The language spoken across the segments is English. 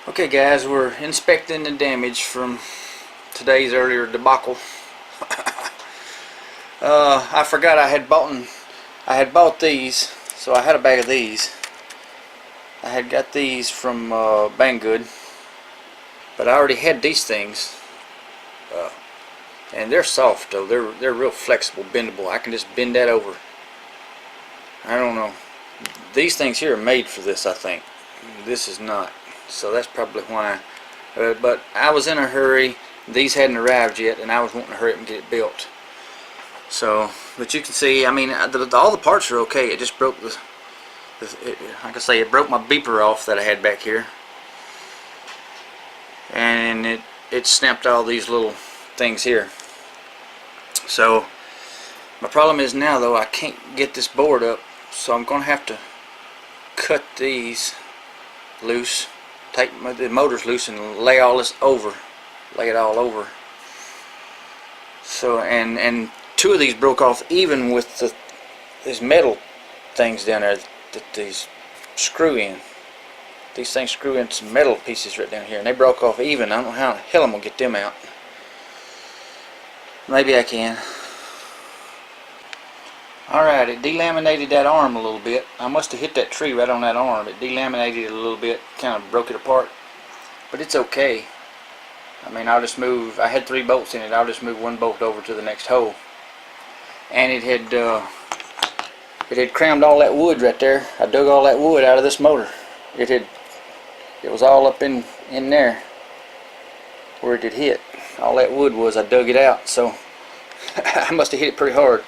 Okay guys, we're inspecting the damage from today's earlier debacle. I forgot I had bought these, so I had a bag of these. I had got these from Banggood, but I already had these things, and they're soft though. They're real flexible, bendable. I can just bend that over. I don't know. These things here are made for this, I think. This is not. So that's probably why. But I was in a hurry. These hadn't arrived yet, and I was wanting to hurry up and get it built. So, but you can see, I mean, all the parts are okay. It just broke like I say, it broke my beeper off that I had back here, and it snapped all these little things here. So my problem is now though, I can't get this board up, so I'm gonna have to cut these loose, take the motors loose, and lay all this over, lay it all over. So and two of these broke off even with these metal things down there that these screw in. These things screw in some metal pieces right down here, and they broke off even. I don't know how the hell I'm gonna get them out. Maybe I can. Alright, it delaminated that arm a little bit. I must have hit that tree right on that arm. It delaminated it a little bit, kind of broke it apart. But it's okay. I mean, I'll just move, I had 3 bolts in it, I'll just move one bolt over to the next hole. And it had crammed all that wood right there. I dug all that wood out of this motor. It was all up in there where it had hit. All that wood was, I dug it out, so I must have hit it pretty hard.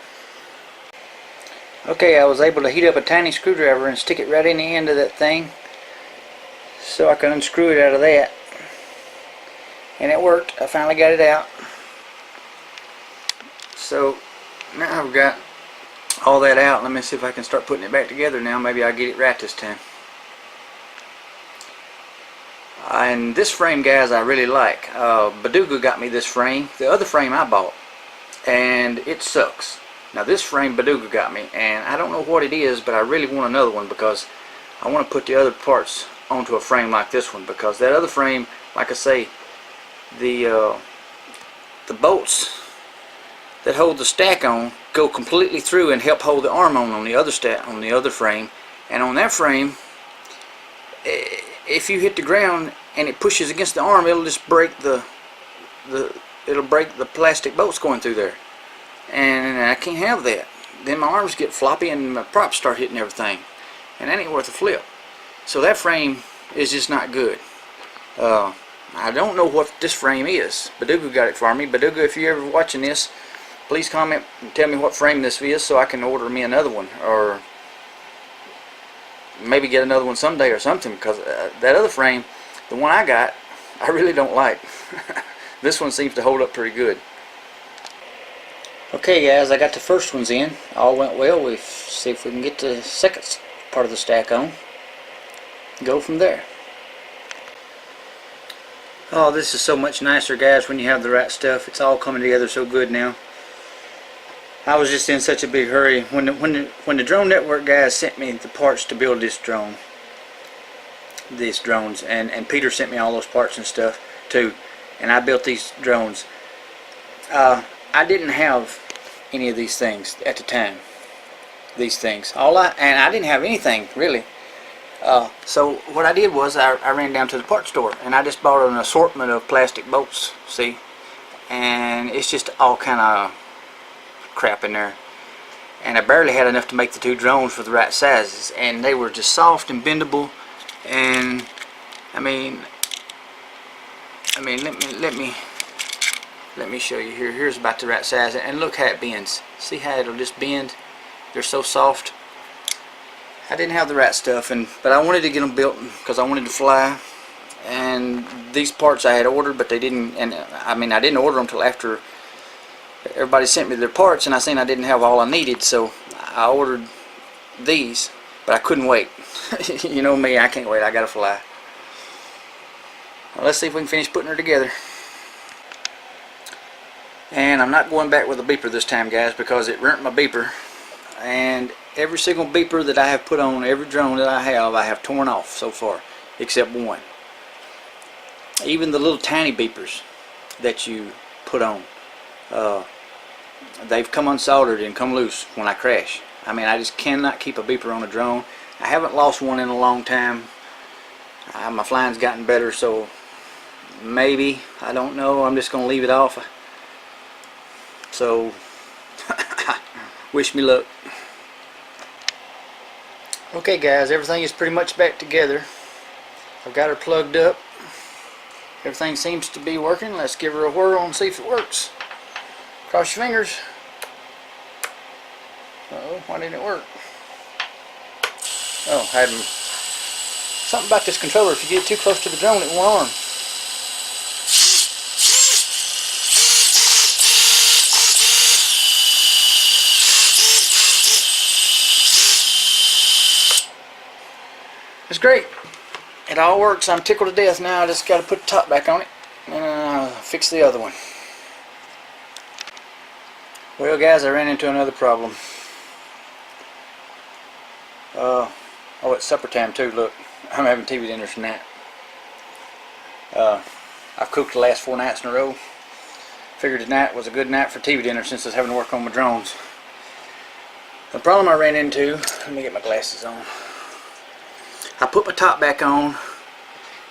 Okay, I was able to heat up a tiny screwdriver and stick it right in the end of that thing so I can unscrew it out of that. And it worked. I finally got it out. So now I've got all that out. Let me see if I can start putting it back together now. Maybe I'll get it right this time. And this frame, guys, I really like. Baduga got me this frame. The other frame I bought, and it sucks. Now this frame Baduga got me, and I don't know what it is, but I really want another one because I want to put the other parts onto a frame like this one, because that other frame, like I say, the bolts that hold the stack on go completely through and help hold the arm on the other frame. And on that frame, if you hit the ground and it pushes against the arm, it'll just break it'll break the plastic bolts going through there. And I can't have that. Then my arms get floppy and my props start hitting everything, and that ain't worth a flip. So that frame is just not good. I don't know what this frame is. Baduga got it for me. Baduga, if you're ever watching this, please comment and tell me what frame this is so I can order me another one, or maybe get another one someday or something, because that other frame, the one I got, I really don't like. This one seems to hold up pretty good. Okay guys, I got the first ones in. All went well. We'll see if we can get the second part of the stack on. Go from there. Oh, this is so much nicer, guys, when you have the right stuff. It's all coming together so good now. I was just in such a big hurry. When the Drone Network guys sent me the parts to build these drones, and Peter sent me all those parts and stuff too, and I built these drones. I didn't have any of these things at the time. These things. And I didn't have anything really. So what I did was I ran down to the parts store and I just bought an assortment of plastic bolts. See, and it's just all kind of crap in there. And I barely had enough to make the 2 drones for the right sizes, and they were just soft and bendable. And I mean, let me show you here. Here's about the right size, and look how it bends. See how it'll just bend? They're so soft. I didn't have the right stuff, but I wanted to get them built because I wanted to fly. And these parts I had ordered, but they didn't. And I mean, I didn't order them till after everybody sent me their parts, and I seen I didn't have all I needed, so I ordered these. But I couldn't wait. You know me, I can't wait. I gotta fly. Well, let's see if we can finish putting her together. And I'm not going back with a beeper this time, guys, because it burnt my beeper. And every single beeper that I have put on every drone that I have torn off so far, except one. even the little tiny beepers that you put on, they've come unsoldered and come loose when I crash. I mean, I just cannot keep a beeper on a drone. I haven't lost one in a long time. My flying's gotten better, so maybe, I don't know, I'm just going to leave it off. So, wish me luck. Okay guys, everything is pretty much back together. I've got her plugged up. Everything seems to be working. Let's give her a whirl and see if it works. Cross your fingers. Uh-oh, why didn't it work? Oh, I had something about this controller. If you get too close to the drone, it won't arm. It's great. It all works. I'm tickled to death now. I just got to put the top back on it and fix the other one. Well guys, I ran into another problem. Oh, it's supper time too. Look, I'm having TV dinner tonight. I've cooked the last 4 nights in a row. Figured tonight was a good night for TV dinner since I was having to work on my drones. The problem I ran into, let me get my glasses on. I put my top back on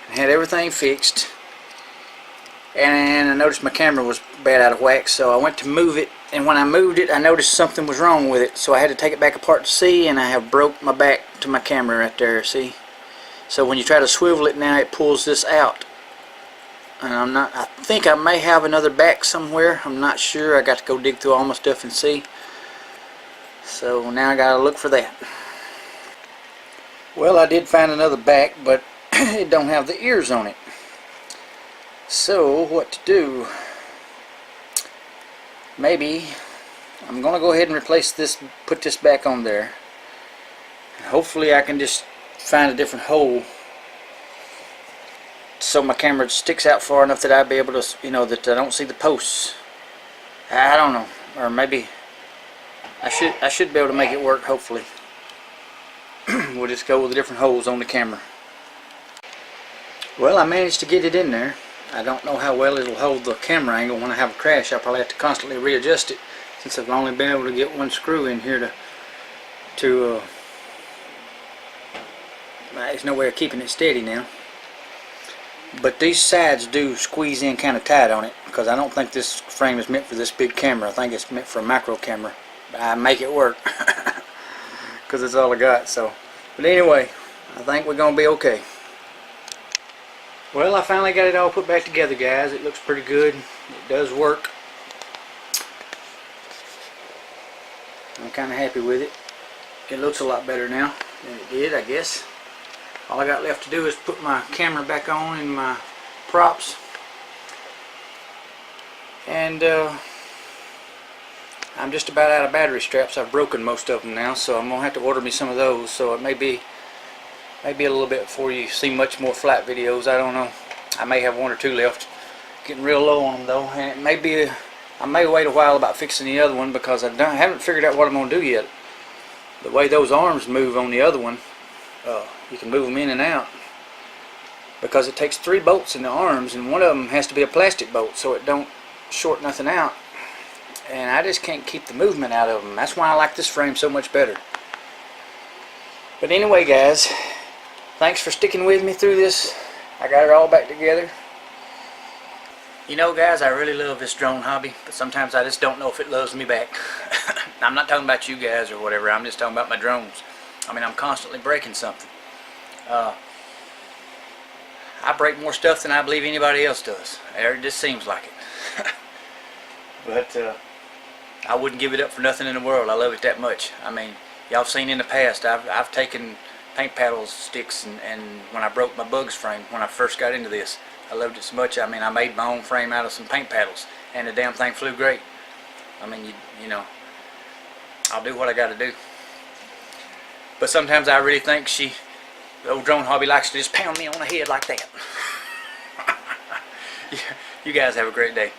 and had everything fixed, and I noticed my camera was bad out of whack, so I went to move it, and when I moved it I noticed something was wrong with it, so I had to take it back apart to see, and I have broke my back to my camera right there, see? So when you try to swivel it now, it pulls this out, and I think I may have another back somewhere. I'm not sure. I got to go dig through all my stuff and see. So now I gotta look for that. Well, I did find another back, but it don't have the ears on it. So what to do? Maybe I'm gonna go ahead and replace this, put this back on there. Hopefully I can just find a different hole so my camera sticks out far enough that I'll be able to, you know, that I don't see the posts. I don't know, or maybe I should be able to make it work, hopefully. We'll just go with the different holes on the camera. Well, I managed to get it in there. I don't know how well it'll hold the camera angle when I have a crash. I'll probably have to constantly readjust it, since I've only been able to get one screw in here there's no way of keeping it steady now. But these sides do squeeze in kind of tight on it, because I don't think this frame is meant for this big camera. I think it's meant for a macro camera. I make it work because it's all I got. So, but anyway, I think we're gonna be okay. Well, I finally got it all put back together, guys. It looks pretty good. It does work. I'm kind of happy with it. It looks a lot better now than it did, I guess. All I got left to do is put my camera back on and my props, and I'm just about out of battery straps. I've broken most of them now, so I'm gonna have to order me some of those. So it may be a little bit before you see much more flight videos. I don't know. I may have 1 or 2 left. Getting real low on them though, and it may be I may wait a while about fixing the other one, because I haven't figured out what I'm gonna do yet. The way those arms move on the other one, you can move them in and out, because it takes 3 bolts in the arms, and one of them has to be a plastic bolt so it don't short nothing out, and I just can't keep the movement out of them. That's why I like this frame so much better. But anyway guys, thanks for sticking with me through this. I got it all back together. You know guys, I really love this drone hobby, but sometimes I just don't know if it loves me back. I'm not talking about you guys or whatever, I'm just talking about my drones. I mean, I'm constantly breaking something. I break more stuff than I believe anybody else does. It just seems like it. But I wouldn't give it up for nothing in the world. I love it that much. I mean, y'all seen in the past, I've taken paint paddle sticks and when I broke my bugs frame when I first got into this, I loved it so much. I mean, I made my own frame out of some paint paddles, and the damn thing flew great. I mean, you know, I'll do what I got to do. But sometimes I really think the old drone hobby likes to just pound me on the head like that. You guys have a great day.